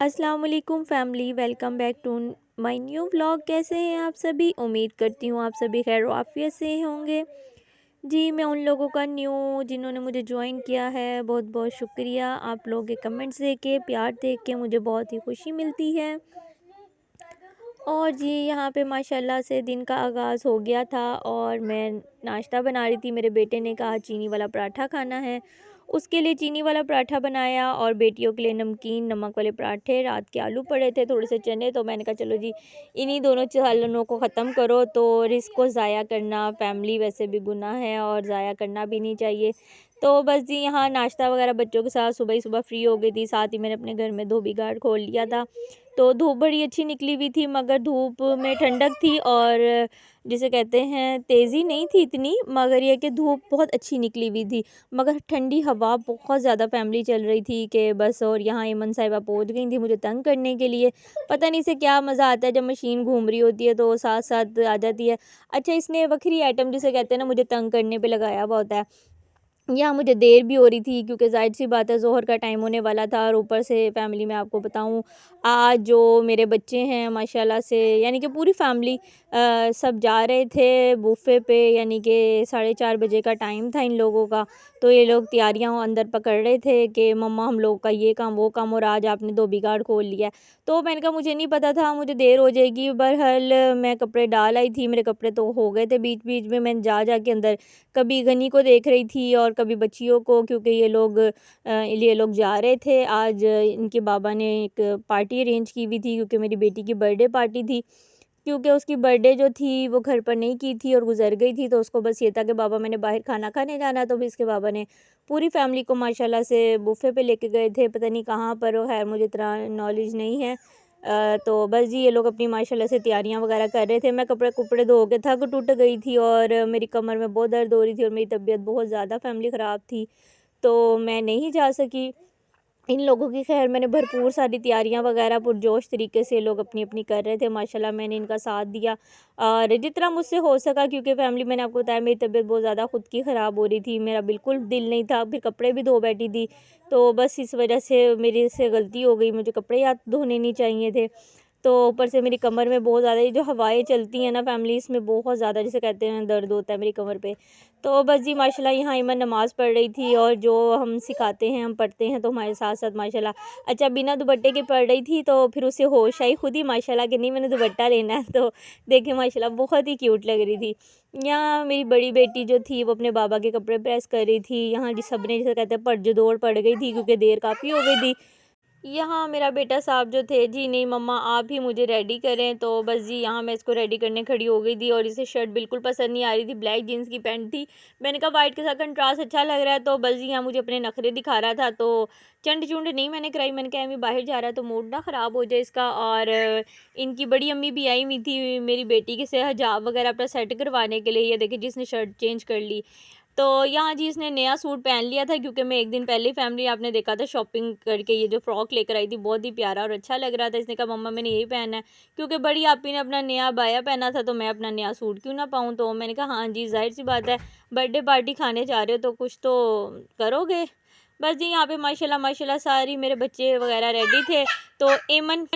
अस्सलाम वालेकुम family, welcome back to my new vlog. कैसे हैं आप सभी? उम्मीद करती हूँ आप सभी खैर आफियत से होंगे। जी, मैं उन लोगों का जिन्होंने मुझे ज्वाइन किया है, बहुत बहुत शुक्रिया। आप लोगों के कमेंट्स देख के, प्यार देख के मुझे बहुत ही खुशी मिलती है। और जी, यहाँ पे माशाल्लाह से दिन का आगाज़ हो गया था और मैं नाश्ता बना रही थी। मेरे बेटे ने कहा चीनी वाला पराठा खाना है, उसके लिए चीनी वाला पराठा बनाया और बेटियों के लिए नमकीन नमक वाले पराठे। रात के आलू पड़े थे, थोड़े से चने, तो मैंने कहा चलो जी इन्हीं दोनों चालानों को ख़त्म करो। तो रिस्क को ज़ाया करना फैमिली वैसे भी गुनाह है और ज़ाया करना भी नहीं चाहिए। तो बस जी यहाँ नाश्ता वगैरह बच्चों के साथ सुबह ही सुबह फ्री हो गई थी। साथ ही मैंने अपने घर में धोबी गार्ड खोल लिया था। तो धूप बड़ी अच्छी निकली हुई थी, मगर धूप में ठंडक थी और जिसे कहते हैं तेज़ी नहीं थी इतनी, मगर ये कि धूप बहुत अच्छी निकली हुई थी। मगर ठंडी हवा बहुत ज़्यादा फैमिली चल रही थी कि बस। और यहाँ ईमन साहिबा पहुँच गई थी मुझे तंग करने के लिए। पता नहीं से क्या मज़ा आता है जब मशीन घूम रही होती है तो साथ साथ आ जाती है। अच्छा, इसने बखरी आइटम जिसे कहते हैं ना, मुझे तंग करने पे लगाया हुआ होता है। यहाँ मुझे देर भी हो रही थी क्योंकि ज़ाहिर-सी बात है ज़ोहर का टाइम होने वाला था और ऊपर से फैमिली में आपको बताऊँ, आज जो मेरे बच्चे हैं माशाल्लाह से, यानी कि पूरी फैमिली सब जा रहे थे बुफ़े पे, यानी कि 4:30 बजे का टाइम था इन लोगों का। तो ये लोग तैयारियाँ अंदर पकड़ रहे थे कि मम्मा हम लोग का ये काम वो काम, और आज आपने धोबी गार्ड खोल लिया है। तो मैंने कहा मुझे नहीं पता था, मुझे देर हो जाएगी। बहरहाल मैं कपड़े डाल आई थी, मेरे कपड़े तो हो गए थे बीच-बीच में। मैं जा के अंदर कभी गनी को देख रही थी और कभी बच्चियों को, क्योंकि ये लोग जा रहे थे। आज इनके बाबा ने एक पार्टी अरेंज की हुई थी क्योंकि मेरी बेटी की बर्थडे पार्टी थी। क्योंकि उसकी बर्थडे जो थी वो घर पर नहीं की थी और गुजर गई थी, तो उसको बस ये था कि बाबा मैंने बाहर खाना खाने जाना है। तो फिर इसके बाबा ने पूरी फैमिली को माशाल्लाह से बुफ़े पे लेके गए थे, पता नहीं कहाँ पर हो, खैर मुझे इतना नॉलेज नहीं है। तो बस जी ये लोग अपनी माशाल्लाह से तैयारियां वगैरह कर रहे थे। मैं कपड़े कुपड़े धो के थक टूट गई थी और मेरी कमर में बहुत दर्द हो रही थी और मेरी तबीयत बहुत ज़्यादा फैमिली ख़राब थी, तो मैं नहीं जा सकी। इन लोगों की खैर मैंने भरपूर सारी तैयारियां वगैरह पुरजोश तरीके से लोग अपनी अपनी कर रहे थे। माशाल्लाह मैंने इनका साथ दिया और जितना मुझसे हो सका, क्योंकि फैमिली मैंने आपको बताया मेरी तबीयत बहुत ज़्यादा ख़ुद की ख़राब हो रही थी, मेरा बिल्कुल दिल नहीं था, फिर कपड़े भी धो बैठी थी। तो बस इस वजह से मेरे से गलती हो गई, मुझे कपड़े याद धोने नहीं चाहिए थे। तो ऊपर से मेरी कमर में बहुत ज़्यादा ये जो हवाएँ चलती हैं ना फैमिली, इसमें बहुत ज़्यादा जिसे कहते हैं दर्द होता है मेरी कमर पे। तो बस जी माशाल्लाह यहाँ ईमन नमाज़ पढ़ रही थी और जो हम सिखाते हैं हम पढ़ते हैं तो हमारे साथ साथ माशाल्लाह। अच्छा, बिना दुपट्टे के पढ़ रही थी तो फिर उसे होश आई खुद ही माशाल्लाह कि नहीं मैंने दुपट्टा लेना है। तो देखिए माशाल्लाह बहुत ही क्यूट लग रही थी। यहाँ मेरी बड़ी बेटी जो थी वो अपने बाबा के कपड़े प्रेस कर रही थी। यहाँ जी सबने जिसे कहते हैं भज्ज-दौड़ पड़ गई थी क्योंकि देर काफ़ी हो गई थी। यहाँ मेरा बेटा साहब जो थे, जी नहीं मम्मा आप ही मुझे रेडी करें। तो बस जी यहाँ मैं इसको रेडी करने खड़ी हो गई थी और इसे शर्ट बिल्कुल पसंद नहीं आ रही थी, ब्लैक जीन्स की पैंट थी। मैंने कहा वाइट के साथ कंट्रास्ट अच्छा लग रहा है। तो बस जी यहाँ मुझे अपने नखरे दिखा रहा था, तो चंड चुंड नहीं मैंने कराई। मैंने कहा मैं बाहर जा रहा है तो मूड ना ख़राब हो जाए इसका। और इनकी बड़ी अम्मी भी आई हुई थी मेरी बेटी के से हिजाब वगैरह अपना सेट करवाने के लिए। ये देखिए जिसने शर्ट चेंज कर ली। तो यहाँ जी इसने नया सूट पहन लिया था क्योंकि मैं एक दिन पहले फैमिली आपने देखा था शॉपिंग करके ये जो फ़्रॉक लेकर आई थी, बहुत ही प्यारा और अच्छा लग रहा था। इसने कहा मम्मा मैंने यही पहना है, क्योंकि बड़ी आपी ने अपना नया बाया पहना था तो मैं अपना नया सूट क्यों ना पाऊँ। तो मैंने कहा हाँ जी ज़ाहिर सी बात है, बर्थडे पार्टी खाने जा रहे हो तो कुछ तो करोगे। बस जी यहाँ पे माशाल्लाह माशाल्लाह सारी मेरे बच्चे वगैरह रेडी थे। तो एमन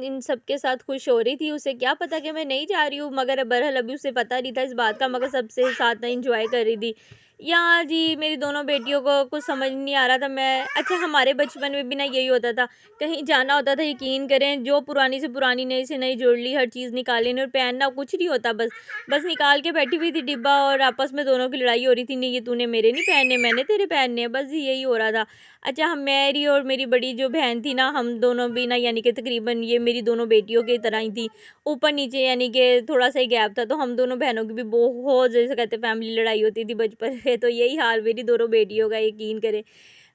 इन सब के साथ खुश हो रही थी। उसे क्या पता कि मैं नहीं जा रही हूँ, मगर बहरहाल अभी उसे पता नहीं था इस बात का, मगर सबसे साथ एंजॉय कर रही थी। यहाँ जी मेरी दोनों बेटियों को कुछ समझ नहीं आ रहा था। मैं अच्छा, हमारे बचपन में भी ना यही होता था, कहीं जाना होता था यकीन करें जो पुरानी से पुरानी नई से नई ज्वेलरी हर चीज़ निकाल लेनी और पहनना कुछ नहीं होता, बस बस निकाल के बैठी हुई थी डिब्बा और आपस में दोनों की लड़ाई हो रही थी, नहीं ये तूने मेरे नहीं पहनने मैंने तेरे पहनने हैं, बस यही हो रहा था। अच्छा, हम मेरी और मेरी बड़ी जो बहन थी ना, हम दोनों भी ना यानी कि तकरीबन ये मेरी दोनों बेटियों की तरह ही थी, ऊपर नीचे यानी कि थोड़ा सा ही गैप था। तो हम दोनों बहनों की भी बहुत जैसे कहते फैमिली लड़ाई होती थी बचपन में, तो यही हाल मेरी दोनों बेटियों का, यकीन करें।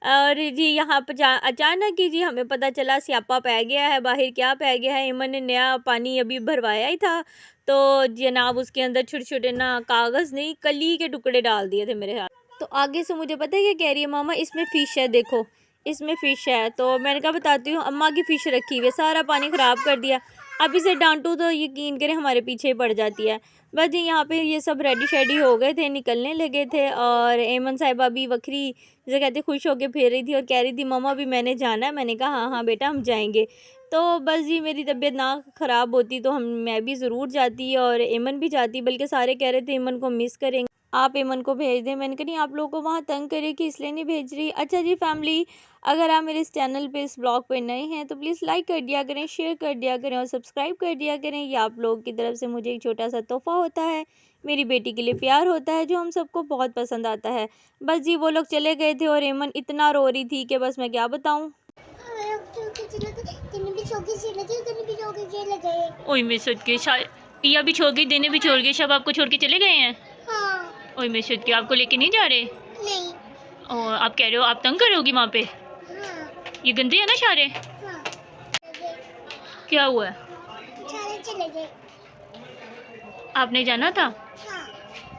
और जी यहाँ पर अचानक ही जी हमें पता चला स्यापा पै गया है बाहर। क्या पै गया है? ईमन ने नया पानी अभी भरवाया ही था, तो जनाब उसके अंदर छोटे छोटे ना कागज़ नहीं कली के टुकड़े डाल दिए थे मेरे हाथ। तो आगे से मुझे पता है क्या कह रही है, मामा इसमें फ़िश है, देखो इसमें फ़िश है। तो मैंने कहा बताती हूँ, अम्मा की फ़िश रखी हुई है, सारा पानी ख़राब कर दिया। अब इसे डांटूँ तो यकीन करें हमारे पीछे ही पड़ जाती है। बस जी यहाँ पे ये सब रेडी शेडी हो गए थे, निकलने लगे थे और एमन साहिबा भी बकरी जैसे कहते खुश होके फिर रही थी और कह रही थी मम्मा भी मैंने जाना है। मैंने कहा हाँ हाँ बेटा हम जाएंगे। तो बस जी मेरी तबीयत ना ख़राब होती तो हम मैं भी ज़रूर जाती और एमन भी जाती, बल्कि सारे कह रहे थे एमन को मिस करेंगे, आप एमन को भेज दें। मैंने कहा नहीं आप लोगों को वहाँ तंग करेगी इसलिए नहीं भेज रही। अच्छा जी फैमिली, अगर आप मेरे इस चैनल पे इस ब्लॉग पे नए हैं तो प्लीज़ लाइक कर दिया करें, शेयर कर दिया करें और सब्सक्राइब कर दिया करें। ये आप लोगों की तरफ से मुझे एक छोटा सा तोहफ़ा होता है, मेरी बेटी के लिए प्यार होता है जो हम सबको बहुत पसंद आता है। बस जी वो लोग चले गए थे और एमन इतना रो रही थी कि बस मैं क्या बताऊँ। ओए मैं सोच के या भी छोड़ के देने भी छोड़ के सब आपको छोड़ के चले गए हैं। हाँ। ओए मैं सोच के आपको लेके नहीं जा रहे। नहीं। और आप कह रहे हो आप तंग करोगी वहाँ पे। हाँ। ये गंदे है ना सारे। हाँ। क्या हुआ है? सारे चले गए। आपने जाना था। हाँ।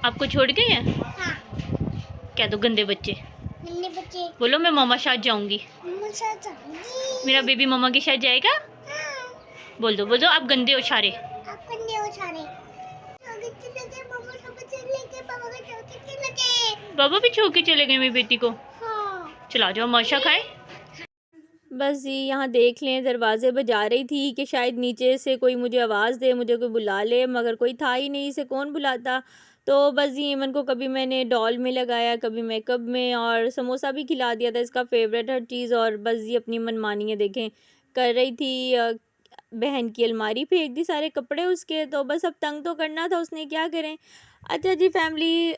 आपको छोड़ गए हैं। हाँ। क्या तो गंदे बच्चे बोलो मैं मामा साथ जाऊंगी। मेरा बेबी मामा के साथ जाएगा। हाँ। बोल दो आप गंदे हो सारे। आप गंदे हो सारे। बाबा भी छोड़ के चले गए मेरी बेटी को। हाँ। चला जाओ माशा खाए। बस जी यहाँ देख लें दरवाज़े बजा रही थी कि शायद नीचे से कोई मुझे आवाज़ दे, मुझे कोई बुला ले, मगर कोई था ही नहीं, इसे कौन बुलाता। तो बस जी ईमन को कभी मैंने डॉल में लगाया, कभी मेकअप में, और समोसा भी खिला दिया था, इसका फेवरेट हर चीज़। और बस जी अपनी मनमानी है देखें कर रही थी। बहन की अलमारी फेंक दी सारे कपड़े उसके, तो बस अब तंग तो करना था उसने, क्या करें। अच्छा जी फैमिली,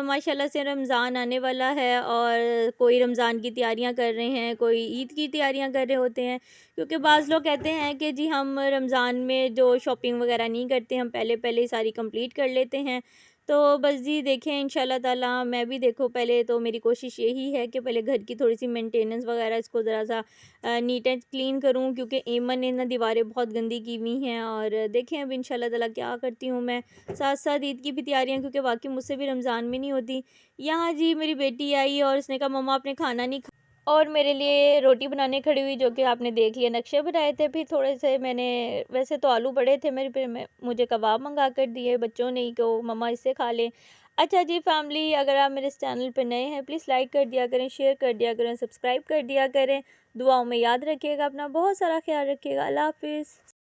माशाल्लाह से रमज़ान आने वाला है और कोई रमज़ान की तैयारियां कर रहे हैं, कोई ईद की तैयारियां कर रहे होते हैं, क्योंकि बाज़ लोग कहते हैं कि जी हम रमज़ान में जो शॉपिंग वगैरह नहीं करते, हम पहले पहले ही सारी कंप्लीट कर लेते हैं। तो बस जी देखें इंशाल्लाह ताला मैं भी देखो पहले तो मेरी कोशिश यही है कि पहले घर की थोड़ी सी मेंटेनेंस वगैरह इसको ज़रा सा नीट एंड क्लीन करूं, क्योंकि एमन ने ना दीवारें बहुत गंदी की हुई हैं। और देखें अब इंशाल्लाह ताला क्या करती हूँ मैं, साथ साथ ईद की भी तैयारियां, क्योंकि वाकई मुझसे भी रमज़ान में नहीं होती। यहाँ जी मेरी बेटी आई और उसने कहा मम्मा आपने खाना नहीं और मेरे लिए रोटी बनाने खड़ी हुई, जो कि आपने देख लिया नक्शे बनाए थे। फिर थोड़े से मैंने वैसे तो आलू बड़े थे मेरे, फिर मुझे कबाब मंगा कर दिए बच्चों ने कि मम्मा इससे खा लें। अच्छा जी फैमिली, अगर आप मेरे इस चैनल पर नए हैं प्लीज़ लाइक कर दिया करें, शेयर कर दिया करें, सब्सक्राइब कर दिया करें। दुआओं में याद रखिएगा, अपना बहुत सारा ख्याल रखिएगा। अल्लाह हाफिज़।